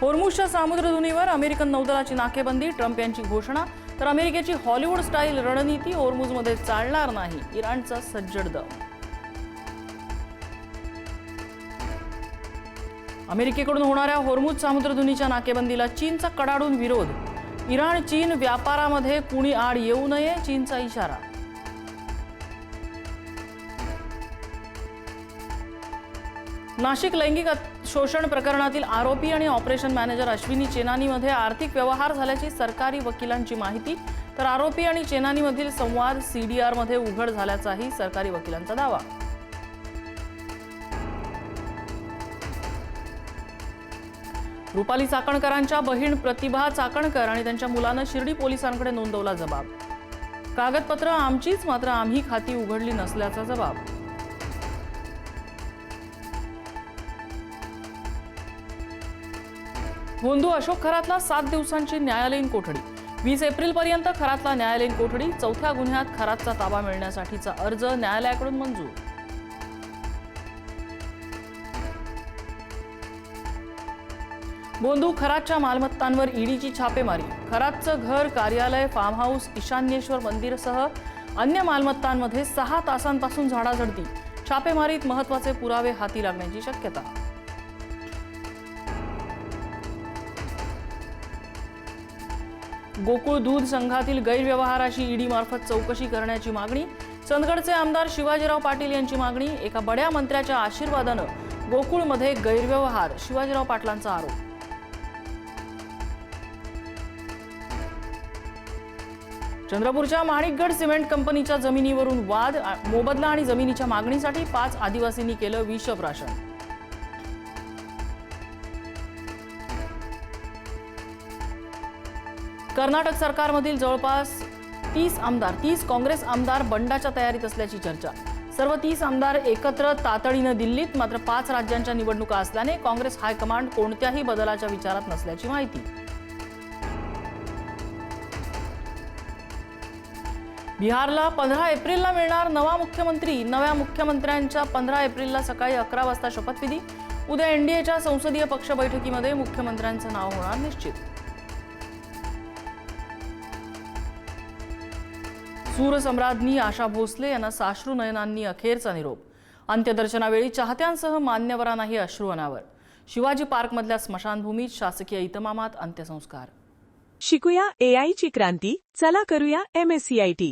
होर्मुझच्या सामुद्रधुनीवर American नौदलाची नाकेबंदी, Trump यांची घोषणा. तर अमेरिकेची हॉलिवूड स्टाईल रणनीती होर्मुझमध्ये चालणार नाही, इराणचा सज्जड दम. अमेरिकेकडून होणाऱ्या होर्मुझ सामुद्रधुनीच्या नाकेबंदीला चीनचा कडाडून विरोध. इराण चीन व्यापारामध्ये कुणी आड येऊ नये, चीनचा इशारा. नाशिक लैंगिक शोषण प्रकरणातील आरोपी आणि ऑपरेशन मॅनेजर अश्विनी चेनानीमध्ये आर्थिक व्यवहार झाल्याची सरकारी वकिलांची माहिती. तर आरोपी आणि चेनानीमधील संवाद सीडीआरमध्ये उघड झाल्याचाही सरकारी वकिलांचा दावा. रुपाली चाकणकरांच्या बहीण प्रतिभा चाकणकर आणि त्यांच्या मुलानं शिर्डी पोलिसांकडे नोंदवला जबाब. कागदपत्र आमचीच, मात्र आम्ही खाती उघडली नसल्याचा जबाब. गोंधू अशोक खरातला 7 दिवसांची न्यायालयीन कोठडी. 20 एप्रिलपर्यंत खरातला न्यायालयीन कोठडी. चौथ्या गुन्ह्यात खरातचा ताबा मिळण्यासाठीचा अर्ज न्यायालयाकडून मंजूर. गोंधू खरातच्या मालमत्तांवर ईडीची छापेमारी. खरातचं घर, कार्यालय, फार्म हाऊस, ईशान्येश्वर मंदिरसह अन्य मालमत्तांमध्ये 6 तासांपासून झाडाझडती. छापेमारीत महत्त्वाचे पुरावे हाती लागण्याची शक्यता. गोकुळ दूध संघातील गैरव्यवहाराची ईडी मार्फत चौकशी करण्याची मागणी. चंदगडचे आमदार शिवाजीराव पाटील यांची मागणी. एका बड्या मंत्र्याच्या आशीर्वादानं गोकुळमध्ये गैरव्यवहार, शिवाजीराव पाटलांचा आरोप. चंद्रपूरच्या माणिकगड सिमेंट कंपनीच्या जमिनीवरून वाद. मोबदला आणि जमिनीच्या मागणीसाठी 5 आदिवासींनी केलं विषप्राशन. कर्नाटक सरकारमधील जवळपास 30 काँग्रेस आमदार बंडाच्या तयारीत असल्याची चर्चा. सर्व 30 आमदार एकत्र तातडीनं दिल्लीत. मात्र 5 राज्यांच्या निवडणुका असल्याने काँग्रेस हायकमांड कोणत्याही बदलाच्या विचारात नसल्याची माहिती. बिहारला 15 एप्रिलला मिळणार नवा मुख्यमंत्री. नव्या मुख्यमंत्र्यांच्या 15 एप्रिलला सकाळी 11 वाजता शपथविधी. उद्या एनडीएच्या संसदीय पक्ष बैठकीमध्ये मुख्यमंत्र्यांचं नाव होणार निश्चित. सूरसम्राज्ञी आशा भोसले यांना साश्रू नयनांनी अखेरचा निरोप. अंत्यदर्शनावेळी चाहत्यांसह मान्यवरांनाही अश्रू अनावर. शिवाजी पार्कमधल्या स्मशानभूमीत शासकीय इतमामात अंत्यसंस्कार. शिकूया AI ची क्रांती. चला करूया MSCIT.